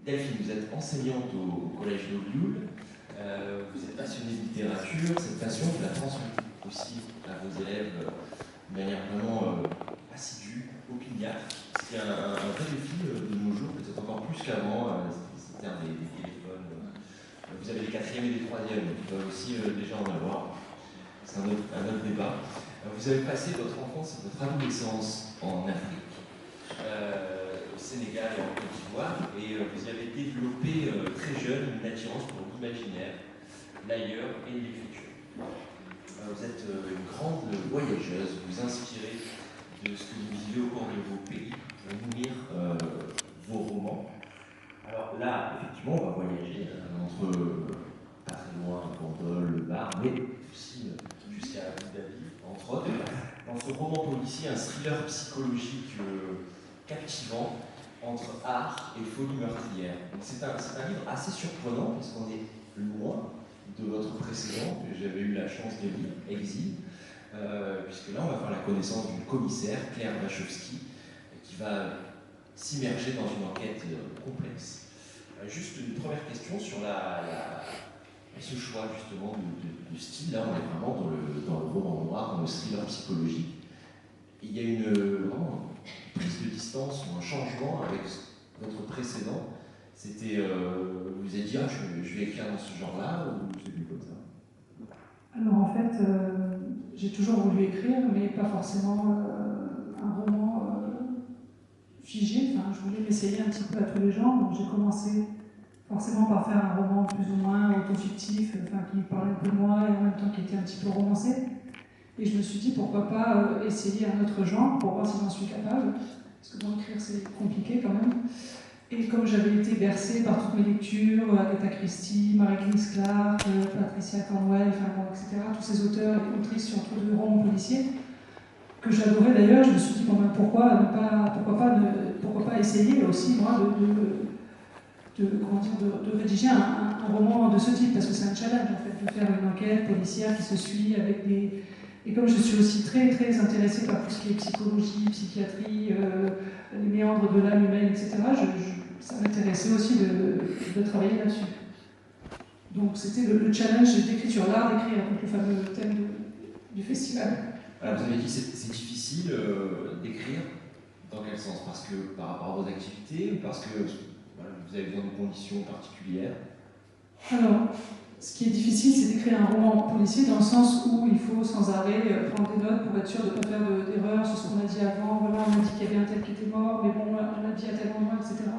Delphine, vous êtes enseignante au collège d'Olioul, vous êtes passionnée de littérature, cette passion vous la transmettez aussi à vos élèves de manière vraiment assidue, opiniâtre. C'est un vrai défi de nos jours, peut-être encore plus qu'avant, c'est des téléphones. Vous avez les quatrièmes et les troisièmes, qui peuvent aussi déjà en avoir. C'est un autre débat. Vous avez passé votre enfance et votre adolescence en Afrique, au Sénégal et en Côte d'Ivoire, et vous y avez développé très jeune une attirance pour l'imaginaire, l'ailleurs et l'écriture. Vous êtes une grande voyageuse, vous inspirez de ce que vous vivez au cours de vos pays pour nourrir vos romans. Alors là, effectivement, on va voyager entre pas très loin, Bandol, le Var, mais aussi jusqu'à Abu Dhabi, entre autres. Dans ce roman policier, un thriller psychologique captivant entre art et folie meurtrière. C'est un livre assez surprenant parce qu'on est loin de votre précédent, que j'avais eu la chance de lire, Exil, puisque là on va faire la connaissance d'une commissaire, Claire Wachowski, qui va s'immerger dans une enquête complexe. Juste une première question sur ce choix justement du style. Là on est vraiment dans le roman noir, dans le thriller psychologique. Il y a vraiment une prise de distance ou un changement avec votre précédent. C'était, vous vous êtes dit, je vais écrire dans ce genre-là, ou c'est venu comme ça? Alors en fait, j'ai toujours voulu écrire, mais pas forcément un roman figé. Enfin, je voulais m'essayer un petit peu à tous les genres, donc j'ai commencé forcément par faire un roman plus ou moins autofictif, qui parlait un peu de moi et en même temps qui était un petit peu romancé. Et je me suis dit pourquoi pas essayer un autre genre pour voir si j'en suis capable, parce que bon, écrire c'est compliqué quand même. Et comme j'avais été bercée par toutes mes lectures, Agatha Christie, Marie-Louise Clark, Patricia Cornwell, etc., tous ces auteurs et autrices surtout de romans policiers, que j'adorais d'ailleurs, je me suis dit pourquoi pas essayer aussi moi de rédiger un roman de ce type, parce que c'est un challenge en fait, de faire une enquête policière qui se suit avec des... Et comme je suis aussi très très intéressée par tout ce qui est psychologie, psychiatrie, les méandres de l'âme humaine, etc., ça m'intéressait aussi de travailler là-dessus. Donc c'était le challenge d'écriture, l'art d'écrire, donc le fameux thème du festival. Alors vous avez dit c'est difficile d'écrire, dans quel sens? Parce que par rapport à vos activités, ou parce que vous avez besoin de conditions particulières? Alors, ce qui est difficile, c'est d'écrire un roman policier dans le sens où il faut sans arrêt prendre des notes pour être sûr de ne pas faire d'erreurs sur ce qu'on a dit avant. Voilà, on a dit qu'il y avait un tel qui était mort, mais bon, on l'a dit à tel moment, etc.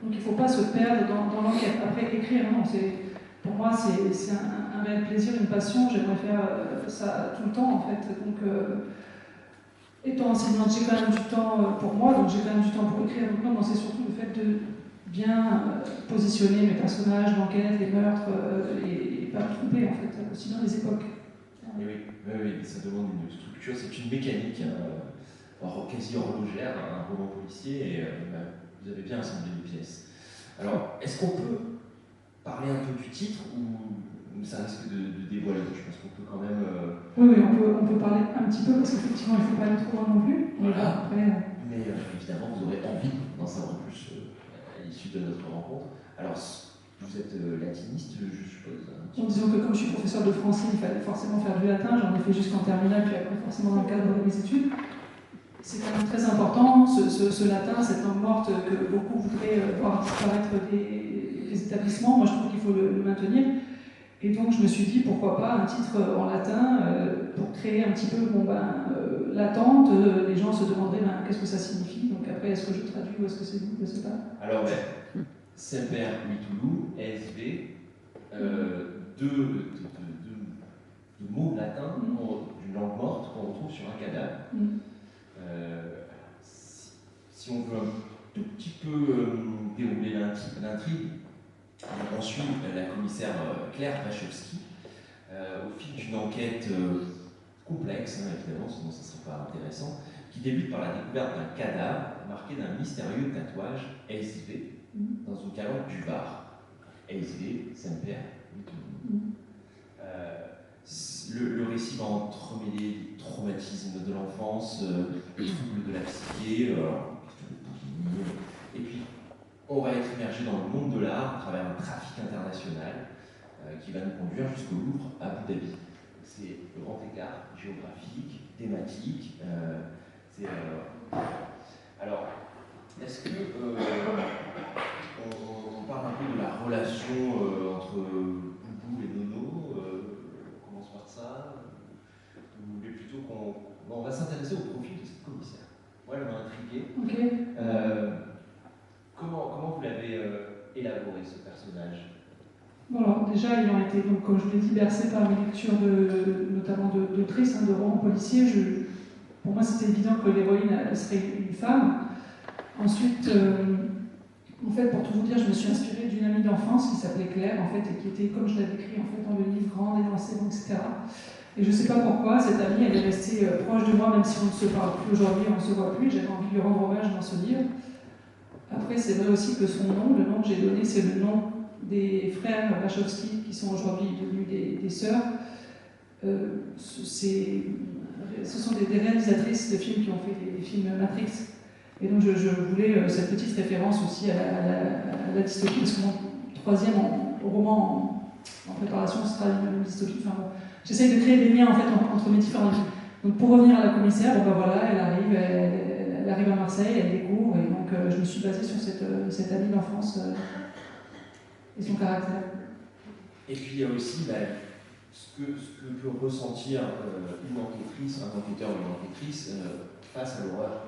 Donc il ne faut pas se perdre dans l'enquête. Après, écrire, non, pour moi, c'est un réel plaisir, une passion. J'aimerais faire ça tout le temps, en fait. Donc, étant enseignante, j'ai quand même du temps pour moi, donc j'ai quand même du temps pour écrire. Donc non, c'est surtout le fait de bien positionner mes personnages, l'enquête, les meurtres, et pas me tromper, en fait, aussi dans les époques. Oui, ça demande une structure, c'est une mécanique quasi horlogère, un roman policier, et vous avez bien assemblé les pièces. Alors, est-ce qu'on peut parler un peu du titre, ou ça risque de dévoiler? Je pense qu'on peut quand même... Oui, on peut parler un petit peu, parce qu'effectivement, il ne faut pas aller trop loin non plus. Voilà. Après, mais évidemment, vous aurez envie d'en savoir plus à l'issue de notre rencontre. Alors, vous êtes latiniste, je suppose. En disant que comme je suis professeur de français, il fallait forcément faire du latin, j'en ai fait jusqu'en terminale, puis après forcément dans le cadre de mes études. C'est quand même très important, ce latin, cette langue morte que beaucoup voudraient voir disparaître des établissements. Moi, je trouve qu'il faut le maintenir. Et donc, je me suis dit, pourquoi pas un titre en latin pour créer un petit peu l'attente. Les gens se demanderaient qu'est-ce que ça signifie. Donc après, est-ce que je traduis ou est-ce que c'est vous? Je ne sais pas. Alors, Semper Vitulum, ESV, deux mots latins d'une langue morte qu'on retrouve sur un cadavre. Si on veut un tout petit peu dérouler l'intrigue, on suit la commissaire Claire Wachowski au fil d'une enquête complexe, évidemment, sinon ça ne serait pas intéressant, qui débute par la découverte d'un cadavre marqué d'un mystérieux tatouage SV dans une carotte du Var. SV, Semper Vitulum. Le récit va entremêler les traumatismes de l'enfance, les troubles de la psyché, et puis on va être immergé dans le monde de l'art à travers un trafic international qui va nous conduire jusqu'au Louvre à Abu Dhabi. C'est le grand écart géographique, thématique. Alors, est-ce que on parle un peu de la relation entre Boubou et Nono, on commence par ça. Vous voulez plutôt on va s'intéresser au profil de cette commissaire. Moi, elle m'a intrigué. Okay. Comment vous l'avez élaboré, ce personnage? Bon, alors, déjà, ayant été, donc, comme je vous l'ai dit, bercé par mes lectures notamment d'autrices, de romans policiers, pour moi, c'était évident que l'héroïne serait une femme. Ensuite, en fait, pour tout vous dire, je me suis inspirée d'une amie d'enfance qui s'appelait Claire, en fait, et qui était, comme je l'avais écrit en fait, dans le livre, grande, élancée, etc. Et je ne sais pas pourquoi, cette amie, elle est restée proche de moi, même si on ne se parle plus aujourd'hui, on ne se voit plus, j'avais envie de lui rendre hommage dans ce livre. Après, c'est vrai aussi que son nom, le nom que j'ai donné, c'est le nom des frères Wachowski, qui sont aujourd'hui devenus des sœurs. Ce sont des réalisatrices de films qui ont fait des films Matrix. Et donc je voulais cette petite référence aussi à la dystopie, parce que mon troisième roman en préparation sera une dystopie. Enfin, bon, j'essaye de créer des liens en fait, entre mes différents films. Donc pour revenir à la commissaire, bon, ben voilà, elle arrive à Marseille, elle découvre, et donc je me suis basée sur cette amie d'enfance et son caractère. Et puis il y a aussi ce que peut ressentir une enquêtrice, un enquêteur ou une enquêtrice face à l'horreur.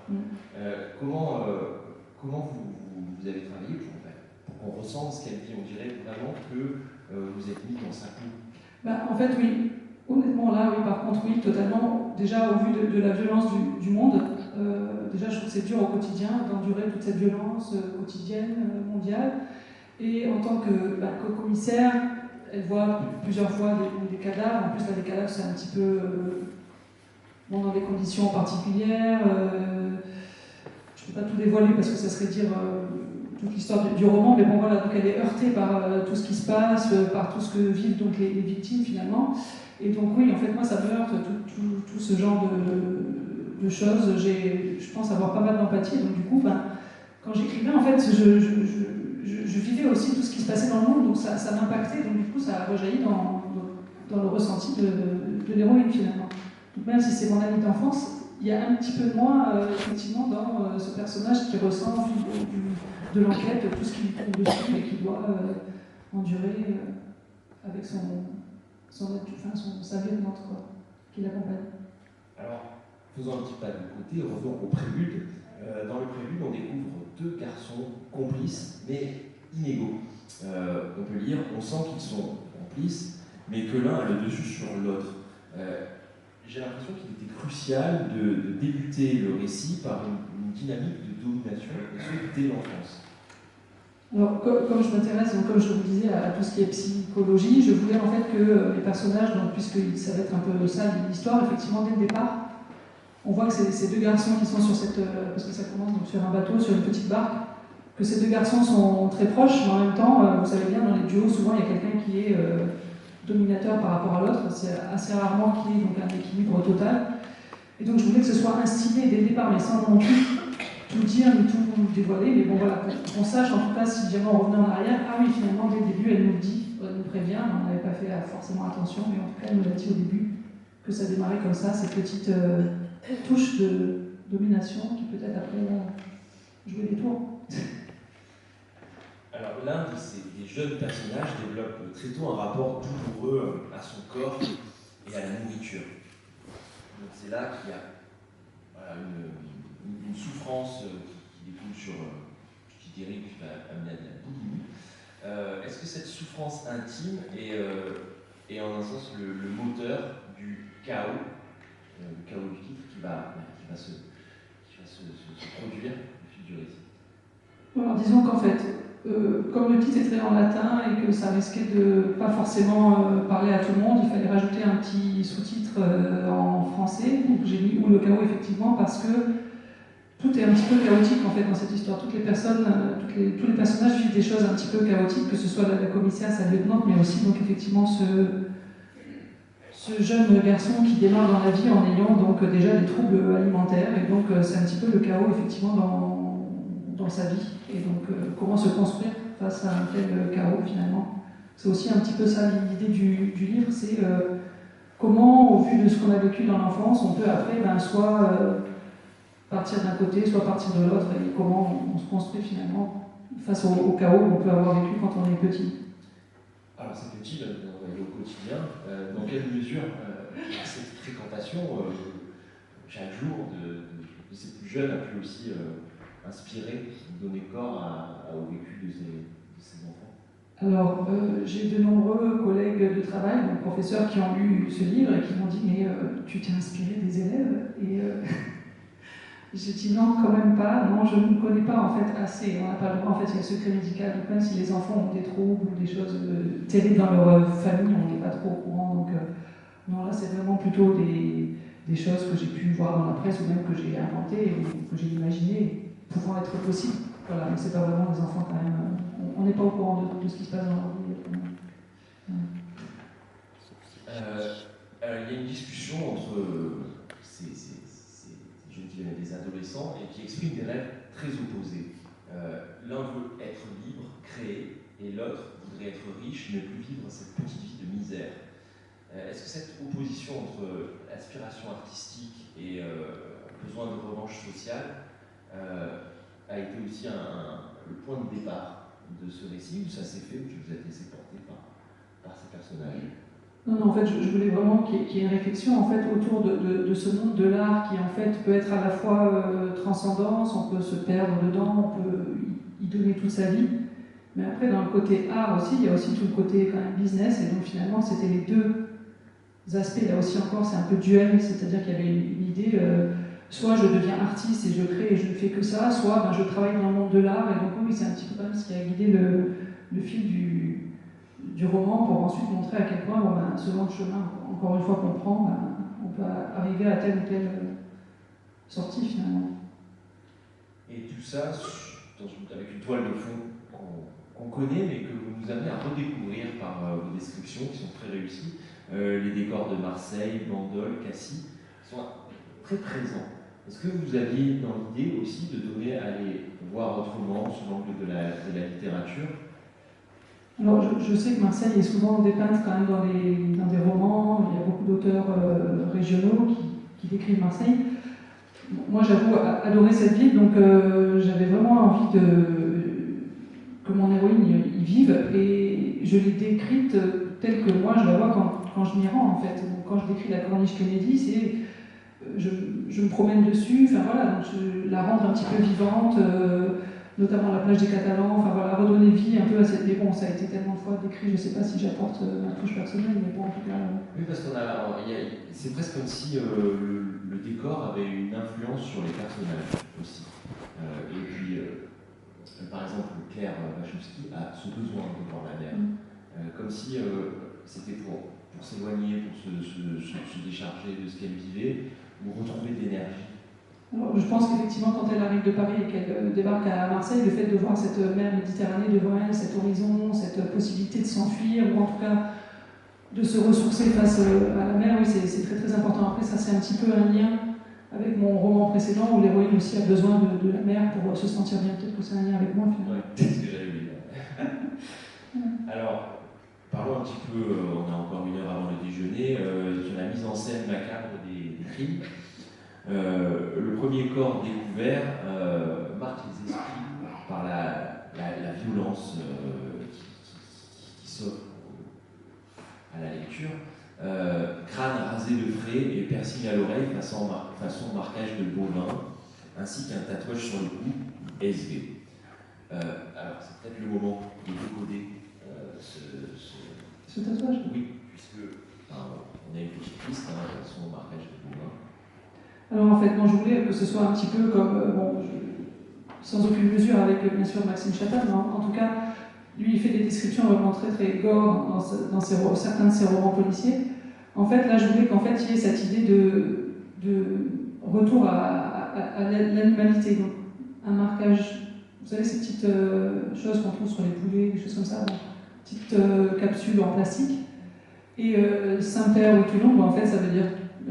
Comment vous avez travaillé pour qu'on ressente ce qu'elle dit? On dirait vraiment que vous êtes mis dans sa peau. En fait, oui. Honnêtement, là, oui, par contre, oui, totalement. Déjà, au vu de la violence du monde, déjà, je trouve que c'est dur au quotidien d'endurer toute cette violence quotidienne, mondiale. Et en tant que commissaire, elle voit plusieurs fois des cadavres. En plus, là, les cadavres, c'est un petit peu dans des conditions particulières. Je ne peux pas tout dévoiler parce que ça serait dire toute l'histoire du roman, mais bon, voilà, donc elle est heurtée par tout ce qui se passe, par tout ce que vivent donc les victimes, finalement. Et donc, oui, en fait, moi, ça me heurte, tout ce genre de choses. Je pense avoir pas mal d'empathie. Donc, du coup, quand j'écrivais, en fait, je vivais aussi tout ce qui se passait dans le monde, donc ça m'impactait, donc du coup ça a rejailli dans le ressenti de l'héroïne finalement. Donc même si c'est mon amie d'enfance, il y a un petit peu de moi effectivement dans ce personnage qui ressent au fil de l'enquête tout ce qui lui tombe dessus et qui doit endurer avec sa lieutenante qui l'accompagne. Alors, faisons un petit pas de côté, revenons au prélude. Dans le prélude, on découvre deux garçons complices, mais inégaux. On peut lire, on sent qu'ils sont complices, mais que l'un a le dessus sur l'autre. J'ai l'impression qu'il était crucial de débuter le récit par une dynamique de domination, et ce, dès l'enfance. Alors, comme je m'intéresse, comme je vous disais, à tout ce qui est psychologie, je voulais en fait que les personnages, donc, puisque ça va être un peu ça l'histoire, effectivement, dès le départ, on voit que c'est ces deux garçons qui sont sur cette... parce que ça commence donc sur un bateau, sur une petite barque, que ces deux garçons sont très proches, mais en même temps, vous savez bien, dans les duos, souvent, il y a quelqu'un qui est dominateur par rapport à l'autre. C'est assez rarement qu'il y ait donc un équilibre total. Et donc, je voulais que ce soit instillé dès le départ, mais sans non plus tout dire, ni tout dévoiler. Mais bon, voilà, qu'on sache, en tout cas, si jamais on revenait en arrière, ah oui, finalement, dès le début, elle nous le dit, elle nous prévient, on n'avait pas fait forcément attention, mais en tout cas, elle nous l'a dit au début, que ça démarrait comme ça, cette petite touche de domination qui peut-être après jouer des tours. Alors l'un des jeunes personnages développe très tôt un rapport douloureux à son corps et à la nourriture. Donc c'est là qu'il y a voilà, une souffrance qui découle sur, qui dérive, qui va amener à de la boulimie. Est-ce que cette souffrance intime est en un sens le moteur du chaos du titre qui va se produire au fil du récit? Alors disons qu'en fait, comme le titre est très en latin et que ça risquait de pas forcément parler à tout le monde, il fallait rajouter un petit sous-titre en français. Donc j'ai mis « Ou le chaos » effectivement parce que tout est un petit peu chaotique en fait dans cette histoire. Toutes les personnes, tous les personnages vivent des choses un petit peu chaotiques, que ce soit la commissaire, sa lieutenante, mais aussi donc effectivement ce jeune garçon qui démarre dans la vie en ayant donc déjà des troubles alimentaires, et donc c'est un petit peu le chaos effectivement dans dans sa vie. Et donc, comment se construire face à un tel chaos, finalement. C'est aussi un petit peu ça l'idée du livre, c'est comment, au vu de ce qu'on a vécu dans l'enfance, on peut après soit partir d'un côté, soit partir de l'autre, et comment on se construit finalement face au chaos qu'on peut avoir vécu quand on est petit. Alors c'est petit, au quotidien, dans quelle mesure cette fréquentation, chaque jour, de ces plus jeunes a pu aussi inspirer, donner corps au vécu de ces enfants? Alors, j'ai de nombreux collègues de travail, donc professeurs, qui ont lu ce livre et qui m'ont dit « mais tu t'es inspiré des élèves ?» Et j'ai dit « non, quand même pas, non, je ne connais pas en fait assez, on n'a pas le droit, en fait, il y a le secret médical, donc même si les enfants ont des troubles ou des choses terribles dans leur famille, on n'est pas trop au courant, donc non, là c'est vraiment plutôt des choses que j'ai pu voir dans la presse ou même que j'ai inventées ou que j'ai imaginées pouvant être possibles. Voilà, mais c'est pas vraiment les enfants quand même, on n'est pas au courant de ce qui se passe dans leur vie. Il y a une discussion entre ces jeunes qui viennent des adolescents et qui expriment des rêves très opposés. L'un veut être libre, créer, et l'autre voudrait être riche, ne plus vivre cette petite vie de misère. Est-ce que cette opposition entre aspiration artistique et besoin de revanche sociale a été aussi le point de départ de ce récit, ou ça s'est fait, ou que vous êtes laissé porter par ces personnages? Non, en fait, je voulais vraiment qu'il y ait une réflexion en fait, autour de ce monde de l'art qui en fait peut être à la fois transcendance, on peut se perdre dedans, on peut y donner toute sa vie, mais après dans le côté art aussi, il y a aussi tout le côté quand même business, et donc finalement c'était les deux aspects. Là aussi encore, c'est un peu duel, c'est-à-dire qu'il y avait une idée, soit je deviens artiste et je crée et je ne fais que ça, soit je travaille dans le monde de l'art, et donc oui, c'est un petit peu quand même ce qui a guidé le fil du roman pour ensuite montrer à quel point, selon le chemin, encore une fois qu'on prend, on peut arriver à telle ou telle sortie finalement. Et tout ça avec une toile de fond qu'on connaît, mais que vous nous amenez à redécouvrir par vos descriptions qui sont très réussies. Les décors de Marseille, Bandol, Cassis sont très présents. Est-ce que vous aviez dans l'idée aussi de donner à les voir autrement sous l'angle de la littérature? Alors, je sais que Marseille est souvent dépeinte quand même dans des romans, il y a beaucoup d'auteurs régionaux qui décrivent Marseille. Moi, j'avoue adorer cette ville, donc j'avais vraiment envie que mon héroïne y vive, et je l'ai décrite telle que moi je la vois quand je m'y rends, en fait. Donc, quand je décris la corniche Kennedy, c'est je me promène dessus, enfin voilà, donc je la rendre un petit peu vivante, notamment la plage des Catalans, enfin voilà, redonner vie un peu à cette... Mais bon, ça a été tellement de fois décrit, je ne sais pas si j'apporte ma touche personnelle, mais bon, en tout cas... Oui, parce c'est presque comme si le décor avait une influence sur les personnages aussi. Et puis, par exemple, Claire Wachowski a ce besoin de voir la mer, comme si c'était pour s'éloigner, pour se décharger de ce qu'elle vivait, ou retrouver de l'énergie. Alors, je pense qu'effectivement, quand elle arrive de Paris et qu'elle débarque à Marseille, le fait de voir cette mer Méditerranée devant elle, cet horizon, cette possibilité de s'enfuir, ou en tout cas de se ressourcer face à la mer, oui, c'est très très important. Après, ça c'est un petit peu un lien avec mon roman précédent où l'héroïne aussi a besoin de la mer pour se sentir bien. Peut-être que c'est un lien avec moi finalement. Ouais, c'est ce que j'avais vu. Alors, parlons un petit peu, on a encore une heure avant le déjeuner, sur la mise en scène macabre des crimes. Le premier corps découvert marque les esprits par la violence qui s'offre à la lecture. Crâne rasé de frais et piercing à l'oreille façon marquage de bovin, ainsi qu'un tatouage sur le cou, SV. Alors c'est peut-être le moment de décoder Ce tatouage. Oui, puisque on a une petite piste, son marquage de bovin. Alors en fait, moi je voulais que ce soit un petit peu comme, sans aucune mesure avec bien sûr Maxime Chatham, mais en tout cas, lui il fait des descriptions vraiment très très gore dans certains de ses romans policiers. En fait, là je voulais qu'en fait il y ait cette idée de retour à l'animalité, donc un marquage, vous savez ces petites choses qu'on trouve sur les poulets, des choses comme ça, petites capsules en plastique. Et Saint-Père ou Toulon, en fait ça veut dire,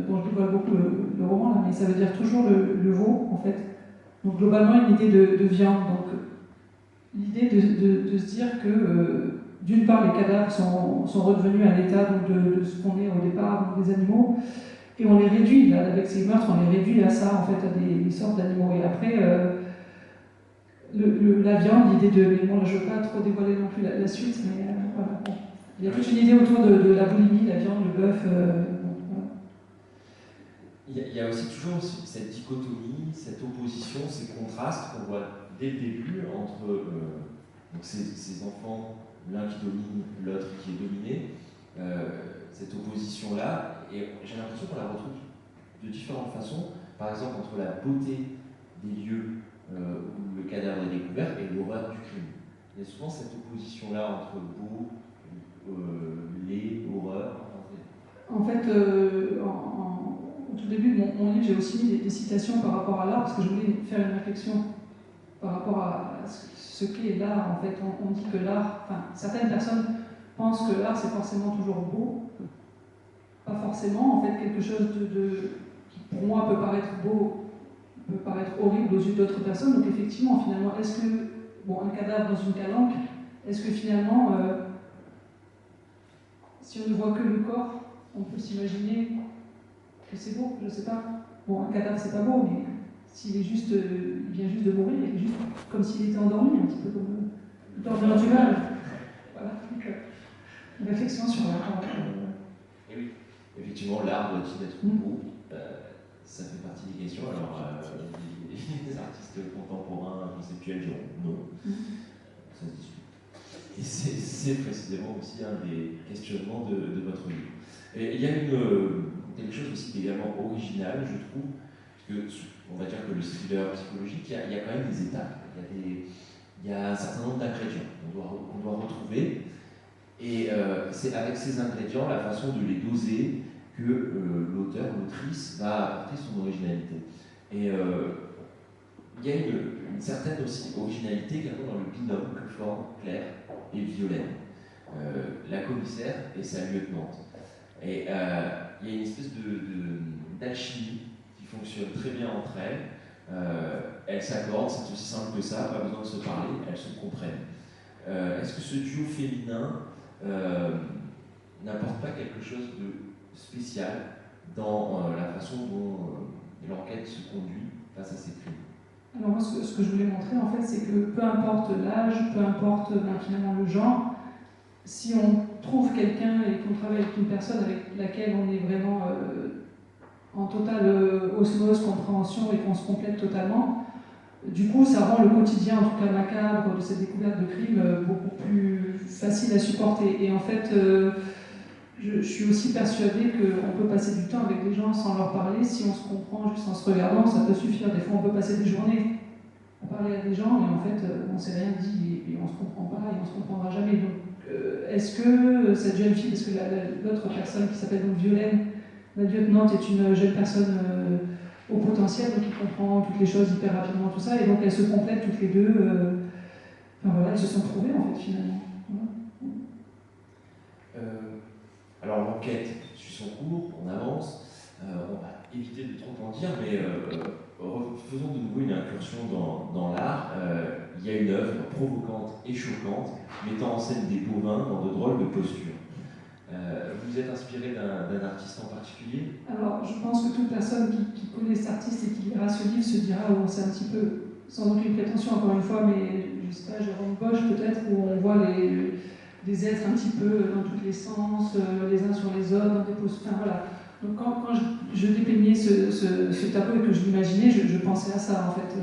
bon je dévoile beaucoup le roman là, mais ça veut dire toujours le veau en fait. Donc globalement, une idée de viande. Donc l'idée de se dire que, d'une part, les cadavres sont redevenus à l'état de ce qu'on est au départ, donc des animaux, et on les réduit, là, avec ces meurtres, on les réduit à ça, en fait, à des sortes d'animaux. Et après, la viande, l'idée de... Mais bon, je ne veux pas trop dévoiler non plus la suite, mais voilà. Bon. Il y a toute une idée autour de la boulimie, la viande, le bœuf. Bon, voilà. Il y a aussi toujours cette dichotomie, cette opposition, ces contrastes qu'on voit dès le début entre donc ces enfants, l'un qui domine, l'autre qui est dominé, cette opposition-là, et j'ai l'impression qu'on la retrouve de différentes façons, par exemple entre la beauté des lieux où le cadavre est découvert et l'horreur du crime. Il y a souvent cette opposition-là entre beau, laid, horreur. En fait, au tout début de mon livre, j'ai aussi mis des citations par rapport à l'art, parce que je voulais faire une réflexion par rapport à ce qu'est l'art. En fait, on dit que l'art, enfin, certaines personnes pensent que l'art c'est forcément toujours beau, pas forcément. En fait, quelque chose qui pour moi peut paraître beau, peut paraître horrible aux yeux d'autres personnes. Donc effectivement, finalement, est-ce que, bon, un cadavre dans une calanque, est-ce que finalement, si on ne voit que le corps, on peut s'imaginer que c'est beau? Je ne sais pas. Bon, un cadavre c'est pas beau, mais s'il est juste, il vient juste de mourir, il est juste comme s'il était endormi, un petit peu comme dans du mal. Voilà. Donc, une réflexion sur l'art. Et oui, effectivement, l'art doit-il être beau? Ça fait partie des questions. Alors, les artistes contemporains, conceptuels diront non. Ça se discute. Et c'est précisément aussi un des questionnements de votre livre. Et il y a quelque chose aussi d'également original, je trouve, que on va dire que le thriller psychologique, il y a quand même des étapes. Il y a un certain nombre d'ingrédients qu'on doit retrouver. Et c'est avec ces ingrédients, la façon de les doser, que l'auteur, l'autrice, va apporter son originalité. Et il y a une certaine aussi originalité également dans le binôme que forment Claire et Violaine, la commissaire et sa lieutenante. Et il y a une espèce d'alchimie qui fonctionne très bien entre elles. Elles s'accordent, c'est aussi simple que ça, pas besoin de se parler, elles se comprennent. Est-ce que ce duo féminin n'apporte pas quelque chose de spécial dans la façon dont l'enquête se conduit face à ces crimes? Alors moi, ce que je voulais montrer, en fait, c'est que peu importe l'âge, peu importe finalement le genre, si on trouve quelqu'un et qu'on travaille avec une personne avec laquelle on est vraiment en totale osmose, compréhension et qu'on se complète totalement, du coup, ça rend le quotidien, en tout cas macabre, de cette découverte de crime beaucoup plus facile à supporter. Et en fait, je suis aussi persuadée qu'on peut passer du temps avec des gens sans leur parler. Si on se comprend juste en se regardant, ça peut suffire. Des fois, on peut passer des journées à parler à des gens et en fait, on ne s'est rien dit et on ne se comprend pas et on ne se comprendra jamais. Donc, est-ce que cette jeune fille, parce que l'autre personne qui s'appelle donc Violaine, la lieutenante, est une jeune personne au potentiel, donc qui comprend toutes les choses hyper rapidement, tout ça, et donc elles se complètent toutes les deux. Enfin voilà, elles se sont trouvées en fait finalement. Voilà. Alors l'enquête suit son cours, on avance, on va éviter de trop en dire, mais faisons de nouveau une incursion dans l'art. Il y a une œuvre provocante et choquante, mettant en scène des bovins dans de drôles de postures. Vous êtes inspiré d'un artiste en particulier? Alors, je pense que toute personne qui connaît cet artiste et qui lira ce livre se dira, oh, c'est un petit peu, sans aucune prétention encore une fois, mais je sais pas, Jérôme Bosch peut-être, où on voit des êtres un petit peu dans tous les sens, les uns sur les autres, dans des postures, enfin voilà. Donc quand je dépeignais ce tableau et que je l'imaginais, je pensais à ça en fait.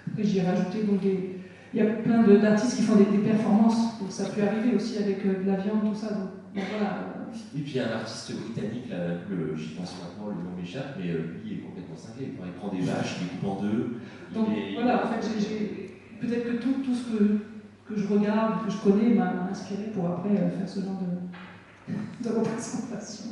Après j'y ai rajouté donc il y a plein d'artistes qui font des performances, donc ça peut arriver aussi avec de la viande, tout ça. Donc voilà. Et puis il y a un artiste britannique, là, j'y pense maintenant, le nom m'échappe, mais lui il est complètement cinglé. Il prend des vaches, il les coupe en deux. Donc voilà, en fait, peut-être que tout ce que je regarde, que je connais, m'a inspiré pour après faire ce genre de représentation.